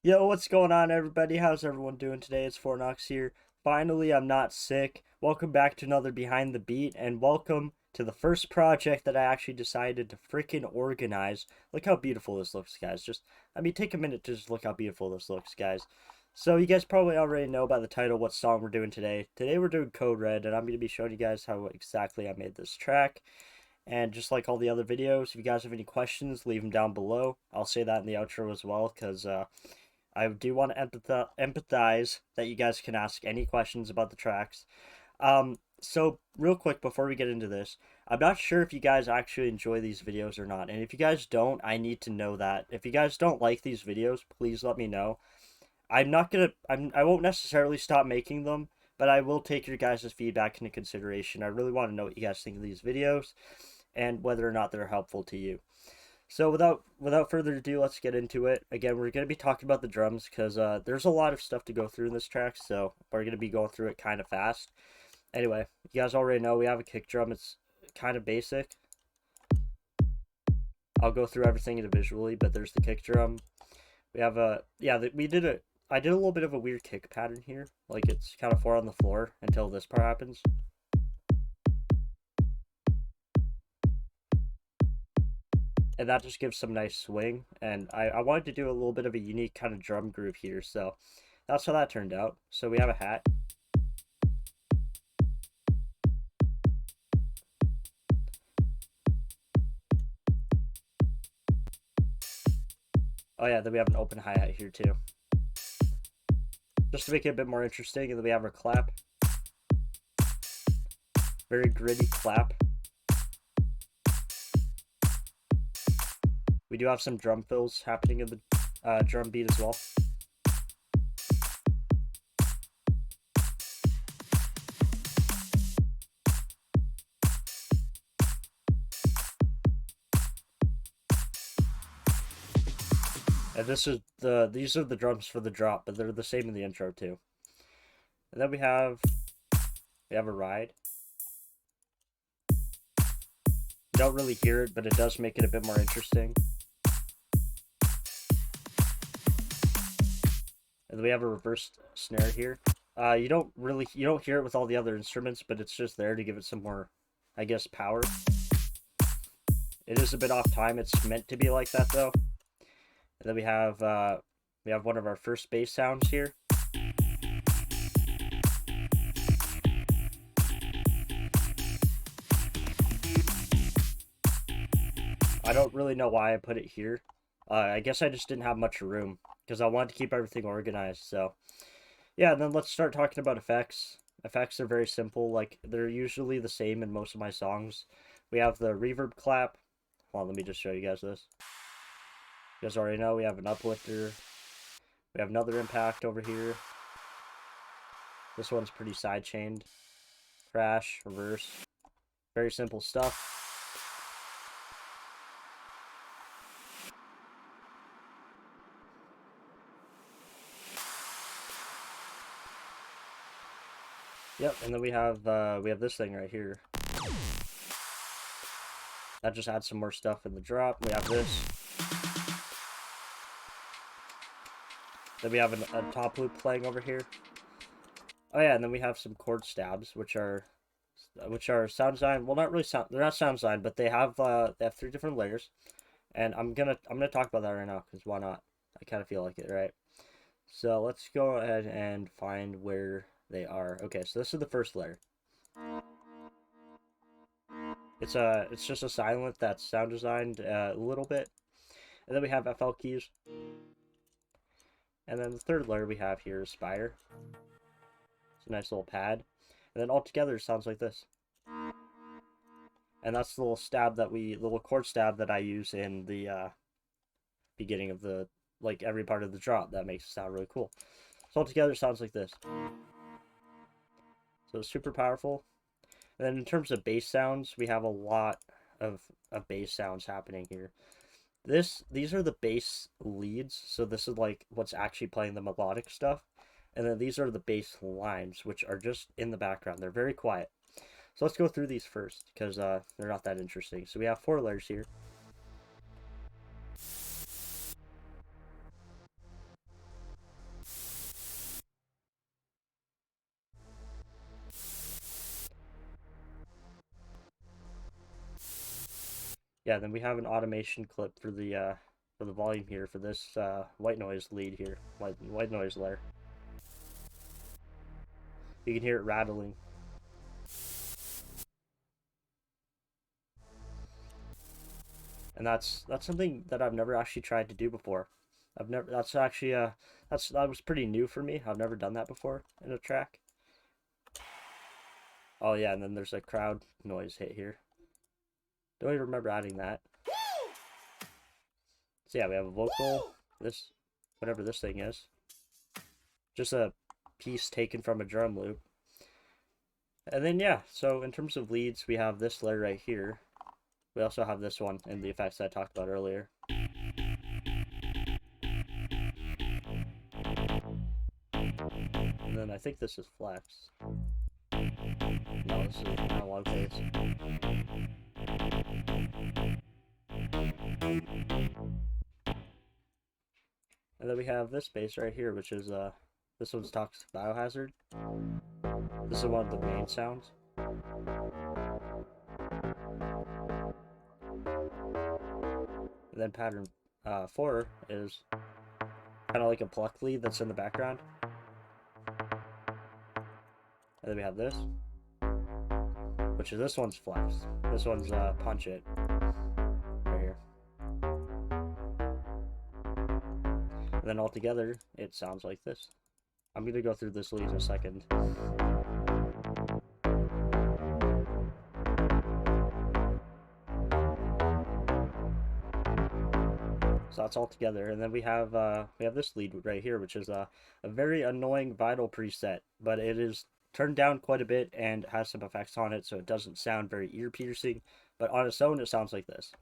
Yo, what's going on, everybody? How's everyone doing today? It's Fortenox here. Finally, I'm not sick. Welcome back to another Behind the Beat, and welcome to the first project that I actually decided to freaking organize. Look how beautiful this looks, guys. Take a minute to just look how beautiful this looks, guys. So, you guys probably already know by the title what song we're doing today. Today, we're doing Code Red, and I'm going to be showing you guys how exactly I made this track. And just like all the other videos, if you guys have any questions, leave them down below. I'll say that in the outro as well, because, I do want to empathize that you guys can ask any questions about the tracks. So real quick before we get into this, I'm not sure if you guys actually enjoy these videos or not. And if you guys don't, I need to know that. If you guys don't like these videos, please let me know. I won't necessarily stop making them, but I will take your guys' feedback into consideration. I really want to know what you guys think of these videos and whether or not they're helpful to you. So without further ado, let's get into it. Again, we're going to be talking about the drums because there's a lot of stuff to go through in this track, so we're going to be going through it kind of fast. Anyway, you guys already know we have a kick drum. It's kind of basic. I'll go through everything individually, but there's the kick drum. We have I did a little bit of a weird kick pattern here. Like it's kind of 4 on the floor until this part happens. And that just gives some nice swing. And I wanted to do a little bit of a unique kind of drum groove here, so that's how that turned out. So we have a hat. Oh yeah, then we have an open hi-hat here too. Just to make it a bit more interesting, and then we have our clap. Very gritty clap. We do have some drum fills happening in the drum beat as well. And these are the drums for the drop, but they're the same in the intro too. And then we have a ride. You don't really hear it, but it does make it a bit more interesting. And then we have a reversed snare here. You don't hear it with all the other instruments, but it's just there to give it some more, I guess, power. It is a bit off time. It's meant to be like that though. And then we have one of our first bass sounds here. I don't really know why I put it here. I guess I just didn't have much room because I wanted to keep everything organized. So yeah, and then let's start talking about effects. Effects are very simple. Like they're usually the same in most of my songs. We have the reverb clap. Hold on, let me just show you guys this. You guys already know we have an uplifter. We have another impact over here. This one's pretty sidechained. Crash, reverse. Very simple stuff. Yep, and then we have this thing right here. That just adds some more stuff in the drop. We have this. Then we have a top loop playing over here. Oh yeah, and then we have some chord stabs, which are sound design. Well, not really sound. They're not sound design, but they have 3 different layers, and I'm gonna talk about that right now because why not? I kind of feel like it, right? So let's go ahead and find where they are. Okay, so this is the first layer. It's just a silent that's sound designed a little bit, and then we have FL keys. And then the third layer we have here is Spire. It's a nice little pad. And then all together it sounds like this. And that's the little chord stab that I use in the beginning of every part of the drop. That makes it sound really cool. So all together it sounds like this. So it's super powerful. And then in terms of bass sounds, we have a lot of bass sounds happening here. These are the bass leads, so this is like what's actually playing the melodic stuff. And then these are the bass lines, which are just in the background. They're very quiet. So let's go through these first, because they're not that interesting. So we have 4 layers here. Yeah, then we have an automation clip for the volume here for this white noise lead here, white noise layer. You can hear it rattling. And that's something that I've never actually tried to do before. I've never that's actually that was pretty new for me. I've never done that before in a track. Oh yeah, and then there's a crowd noise hit here. Don't even remember adding that. So yeah, we have a vocal, this whatever this thing is. Just a piece taken from a drum loop. And then yeah, so in terms of leads, we have this layer right here. We also have this one in the effects that I talked about earlier. And then I think this is flex. No, this is analog phase. And then we have this bass right here, which is this one's Toxic Biohazard. This is one of the main sounds. And then pattern 4 is kind of like a pluck lead that's in the background. And then we have this, which is this one's flex. This one's punch it right here. And then all together, it sounds like this. I'm gonna go through this lead in a second. So that's all together, and then we have this lead right here, which is a very annoying vinyl preset, but it is turned down quite a bit and has some effects on it, so it doesn't sound very ear piercing. But on its own, it sounds like this.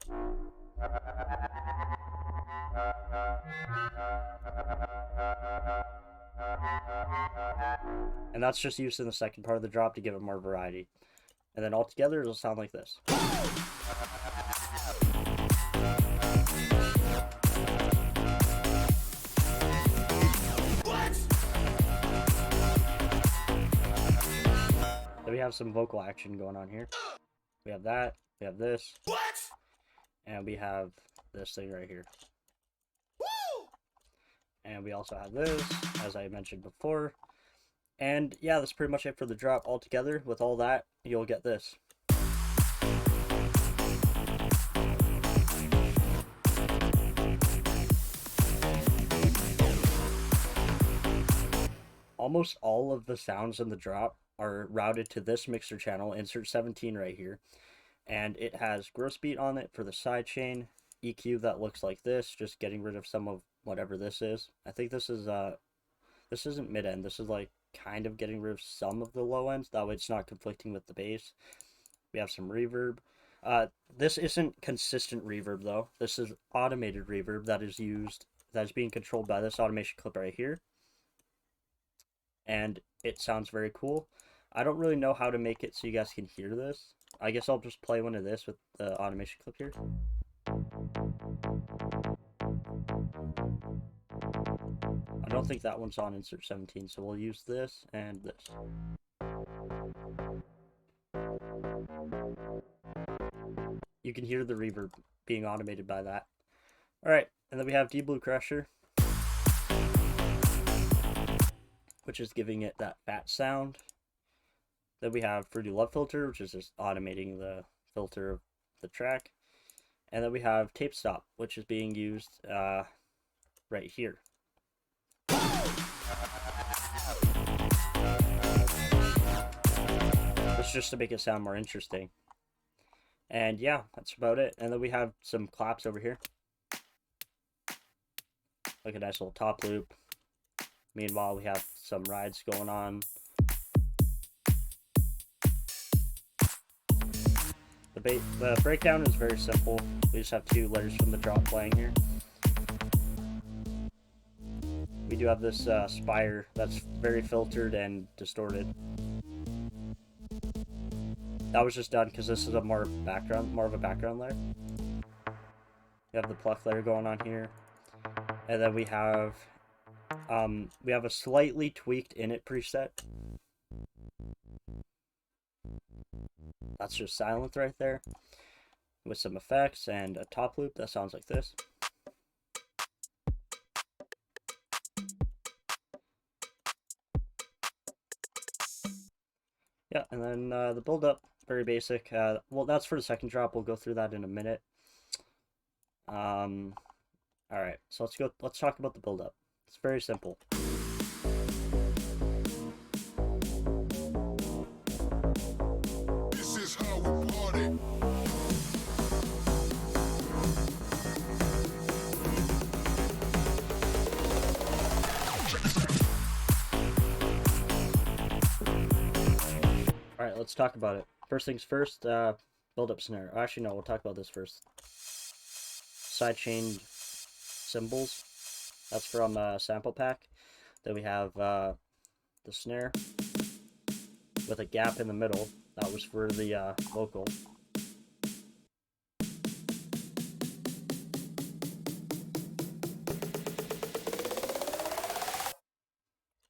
And that's just used in the second part of the drop to give it more variety. And then all together, it'll sound like this. Then we have some vocal action going on here. We have that, we have this, and we have this thing right here. And we also have this, as I mentioned before. And yeah, that's pretty much it for the drop altogether. With all that, you'll get this. Almost all of the sounds in the drop are routed to this mixer channel, insert 17 right here. And it has gross beat on it for the sidechain, EQ that looks like this, just getting rid of some of whatever this is. I think this isn't mid-end, this is like kind of getting rid of some of the low ends, that way it's not conflicting with the bass. We have some reverb. This isn't consistent reverb though. This is automated reverb that is being controlled by this automation clip right here. And it sounds very cool. I don't really know how to make it so you guys can hear this. I guess I'll just play one of this with the automation clip here. I don't think that one's on insert 17, so we'll use this and this. You can hear the reverb being automated by that. Alright, and then we have D-Blue Crusher, which is giving it that fat sound. Then we have Fruity Love Filter, which is just automating the filter of the track. And then we have Tape Stop, which is being used right here. It's just to make it sound more interesting. And yeah, that's about it. And then we have some claps over here. Like a nice little top loop. Meanwhile, we have some rides going on. The breakdown is very simple. We just have 2 layers from the drop playing here. We do have this spire that's very filtered and distorted. That was just done because this is more of a background layer. We have the pluck layer going on here, and then we have a slightly tweaked init preset. That's just silent right there. with some effects and a top loop that sounds like this. Yeah, and then the build up, very basic. Well, that's for the second drop. We'll go through that in a minute. All right, so let's talk about the build up. It's very simple. This is how we party. All right, let's talk about it. First things first, build up snare. Actually, no, we'll talk about this first. Sidechained cymbals. That's from Sample Pack. Then we have the snare with a gap in the middle. That was for the vocal.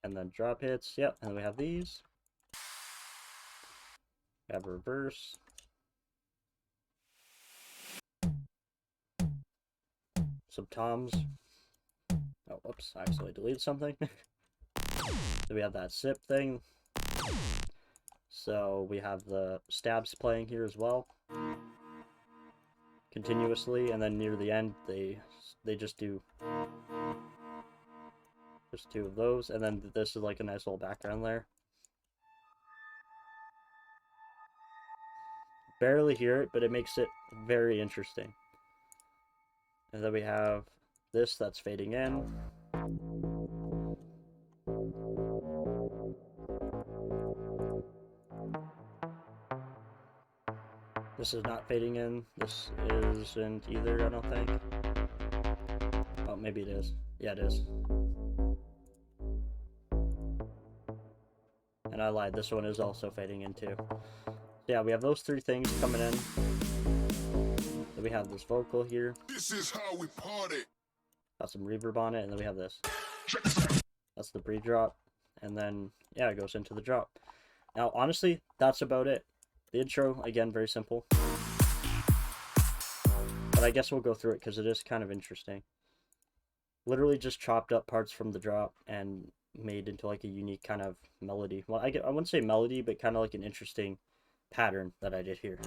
And then drop hits. Yep, and then we have these. We have a reverse. Some toms. Oh, whoops, I accidentally deleted something. So we have that sip thing. So we have the stabs playing here as well. Continuously, and then near the end they just do just two of those, and then this is like a nice little background there. Barely hear it, but it makes it very interesting. And then we have this that's fading in. This is not fading in. This isn't either, I don't think. Oh, maybe it is. Yeah, it is. And I lied, this one is also fading in too. So yeah, we have those three things coming in. Then we have this vocal here. This is how we party. Got some reverb on it, and then we have this. That's the pre-drop. And then, yeah, it goes into the drop. Now, honestly, that's about it. The intro, again, very simple. But I guess we'll go through it because it is kind of interesting. Literally just chopped up parts from the drop and made into like a unique kind of melody. Well, I wouldn't say melody, but kind of like an interesting pattern that I did here.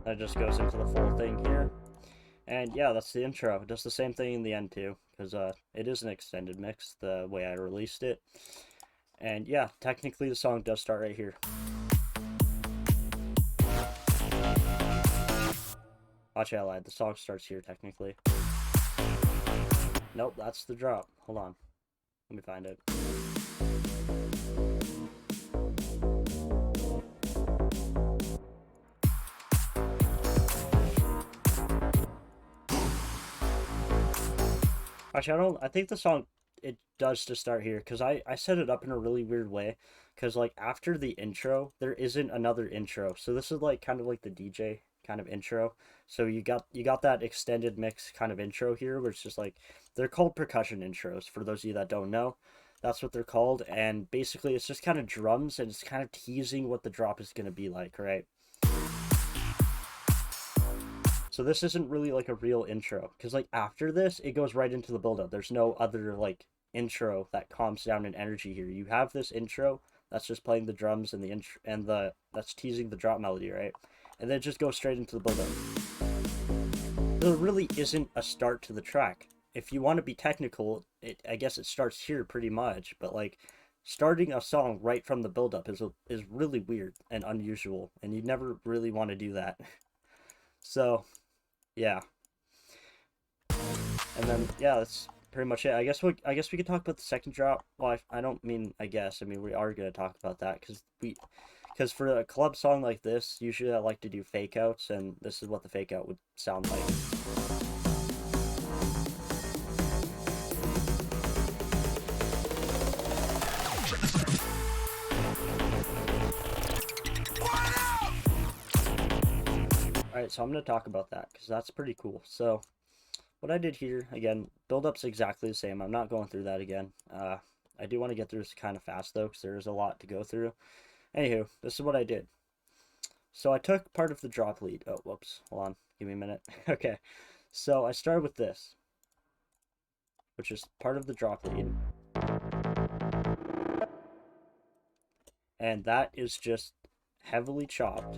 That just goes into the full thing here. And yeah, that's the intro. It does the same thing in the end too, because it is an extended mix, the way I released it. And yeah, technically the song does start right here. Actually, I lied. The song starts here, technically. Nope, that's the drop. Hold on. Let me find it. Actually, I think the song, it does to start here, because I set it up in a really weird way, because like after the intro, there isn't another intro. So this is like kind of like the DJ kind of intro. So you got that extended mix kind of intro here, where it's just like, they're called percussion intros, for those of you that don't know. That's what they're called, and basically it's just kind of drums, and it's kind of teasing what the drop is going to be like, right? So this isn't really like a real intro, because like after this, it goes right into the build-up. There's no other like intro that calms down in energy here. You have this intro that's just playing the drums and the intro and that's teasing the drop melody, right? And then it just goes straight into the build-up. There really isn't a start to the track. If you want to be technical, I guess it starts here pretty much, but like starting a song right from the build-up is really weird and unusual, and you never really want to do that. So yeah, and then yeah, that's pretty much it. I guess we could talk about the second drop. Well, I don't mean I guess. I mean, we are gonna talk about that because for a club song like this, usually I like to do fake outs, and this is what the fake out would sound like. Alright, so I'm going to talk about that because that's pretty cool. So, what I did here, again, build-up's exactly the same. I'm not going through that again. I do want to get through this kind of fast, though, because there is a lot to go through. Anywho, this is what I did. So I took part of the drop lead. Oh, whoops. Hold on. Give me a minute. Okay. So I started with this, which is part of the drop lead. And that is just heavily chopped.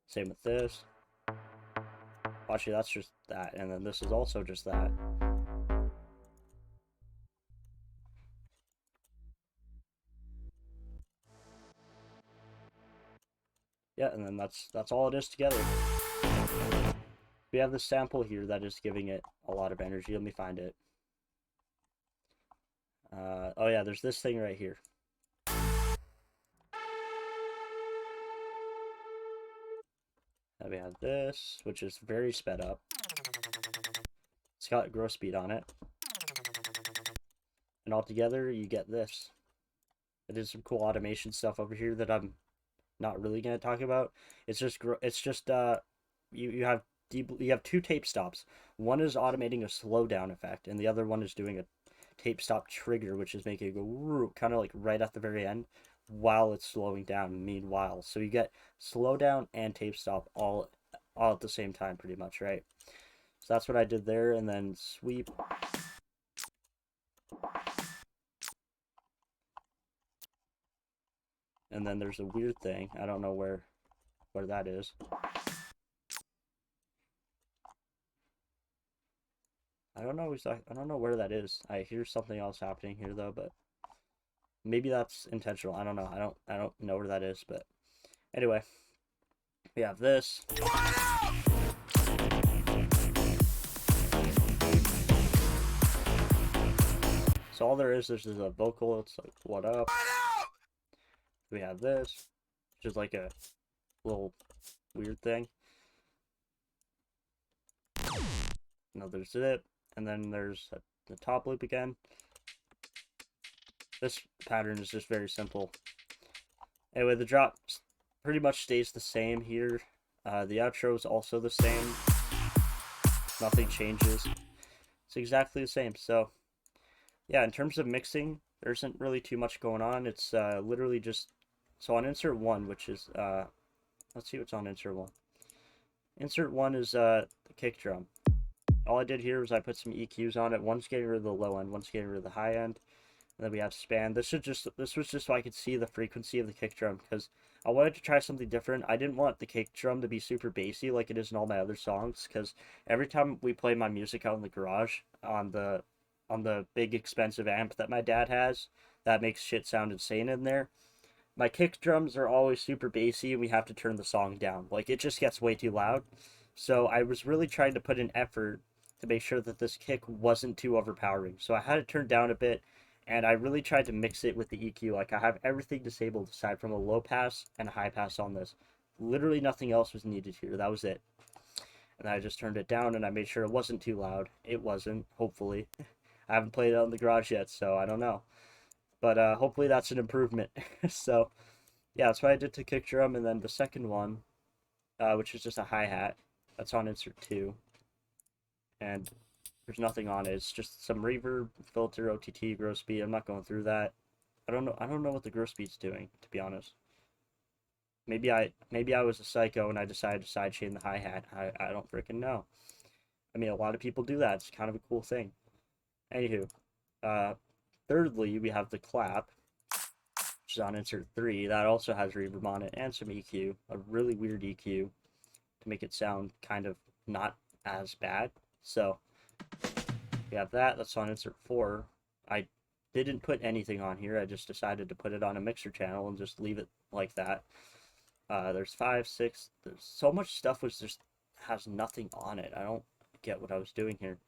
Same with this. Actually, that's just that. And then this is also just that. Yeah, and then that's all it is together. We have the sample here that is giving it a lot of energy. Let me find it. Oh yeah, there's this thing right here. Then we have this, which is very sped up. It's got growth speed on it. And altogether, you get this. It is some cool automation stuff over here that I'm not really going to talk about. It's just you have two tape stops. One is automating a slowdown effect, and the other one is doing a tape stop trigger, which is making it go kind of like right at the very end while it's slowing down meanwhile. So you get slowdown and tape stop all at the same time pretty much, right? So that's what I did there, and then sweep. And then there's a weird thing. I don't know where that is. I don't know where that is. I hear something else happening here though, but maybe that's intentional. I don't know. I don't know where that is, but anyway, we have this. So all there is, there's a vocal. It's like, what up? We have this, which is like a little weird thing. No, there's it, and then there's the top loop again. This pattern is just very simple. Anyway, the drop pretty much stays the same here. The outro is also the same. Nothing changes. It's exactly the same. So, yeah, in terms of mixing, there isn't really too much going on. It's literally just... So on insert 1, which is... let's see what's on insert 1. Insert 1 is the kick drum. All I did here was I put some EQs on it. One's getting rid of the low end, one's getting rid of the high end. And then we have span. This was just so I could see the frequency of the kick drum, because I wanted to try something different. I didn't want the kick drum to be super bassy like it is in all my other songs, because every time we play my music out in the garage on the big expensive amp that my dad has, that makes shit sound insane in there. My kick drums are always super bassy and we have to turn the song down. Like, it just gets way too loud. So I was really trying to put an effort to make sure that this kick wasn't too overpowering. So I had it turned down a bit, and I really tried to mix it with the EQ. Like, I have everything disabled aside from a low pass and a high pass on this. Literally nothing else was needed here. That was it. And I just turned it down and I made sure it wasn't too loud. It wasn't, hopefully. I haven't played it out in the garage yet, so I don't know. But hopefully that's an improvement. So, yeah, that's what I did to kick drum. And then the second one, which is just a hi-hat, that's on insert 2. And there's nothing on it. It's just some reverb, filter, OTT, growth speed. I'm not going through that. I don't know what the growth speed's doing, to be honest. Maybe I was a psycho and I decided to sidechain the hi-hat. I don't freaking know. I mean, a lot of people do that. It's kind of a cool thing. Anywho, thirdly, we have the clap, which is on insert 3. That also has reverb on it and some EQ, a really weird EQ to make it sound kind of not as bad. So we have that. That's on insert 4. I didn't put anything on here. I just decided to put it on a mixer channel and just leave it like that. There's 5, 6. There's so much stuff which just has nothing on it. I don't get what I was doing here.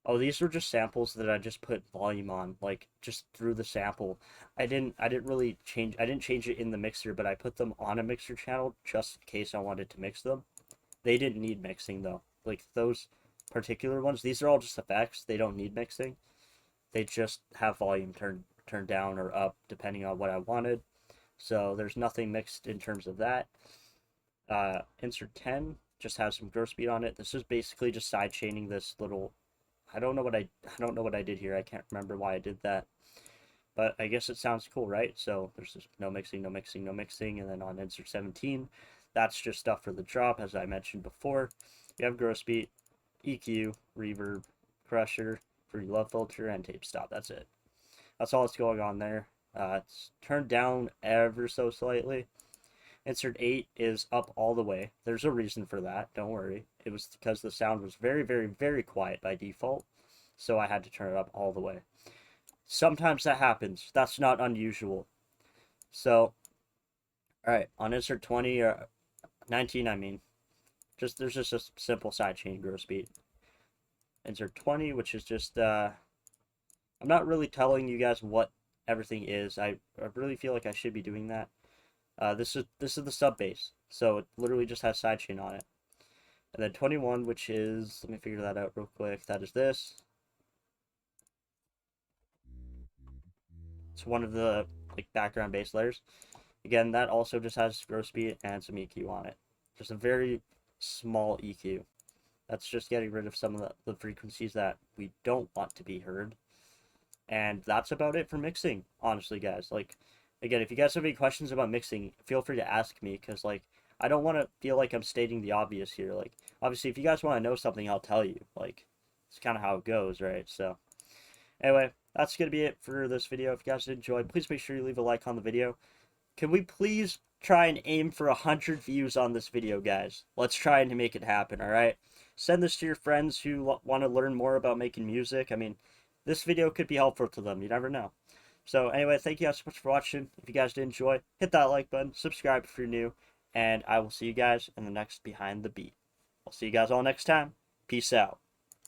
Oh, these were just samples that I just put volume on, like just through the sample. I didn't really change. I didn't change it in the mixer, but I put them on a mixer channel just in case I wanted to mix them. They didn't need mixing though. Like those particular ones, these are all just effects. They don't need mixing. They just have volume turned down or up depending on what I wanted. So there's nothing mixed in terms of that. Insert 10 just has some gross beat on it. This is basically just side chaining this little. I don't know what I don't know what I did here. I can't remember why I did that. But I guess it sounds cool, right? So there's just no mixing, no mixing, no mixing, and then on insert 17, that's just stuff for the drop, as I mentioned before. You have gross beat, EQ, reverb, crusher, free low filter, and tape stop. That's it. That's all that's going on there. It's turned down ever so slightly. Insert 8 is up all the way. There's a reason for that, don't worry. It was because the sound was very, very, very quiet by default, so I had to turn it up all the way. Sometimes that happens. That's not unusual. So, alright, on insert 20, or 19, I mean, there's just a simple sidechain gross beat. Insert 20, which is just, I'm not really telling you guys what everything is. I really feel like I should be doing that. This is the sub bass, so it literally just has sidechain on it. And then 21, which is, let me figure that out real quick. That is this. It's one of the like background bass layers. Again, that also just has gross beat and some EQ on it. Just a very small EQ. That's just getting rid of some of the frequencies that we don't want to be heard. And that's about it for mixing, honestly, guys. Like, again, if you guys have any questions about mixing, feel free to ask me, because, like, I don't want to feel like I'm stating the obvious here. Like, obviously, if you guys want to know something, I'll tell you. Like, it's kind of how it goes, right? So, anyway, that's going to be it for this video. If you guys did enjoy, please make sure you leave a like on the video. Can we please try and aim for 100 views on this video, guys? Let's try and make it happen, alright? Send this to your friends who want to learn more about making music. I mean, this video could be helpful to them. You never know. So, anyway, thank you guys so much for watching. If you guys did enjoy, hit that like button, subscribe if you're new, and I will see you guys in the next Behind the Beat. I'll see you guys all next time. Peace out.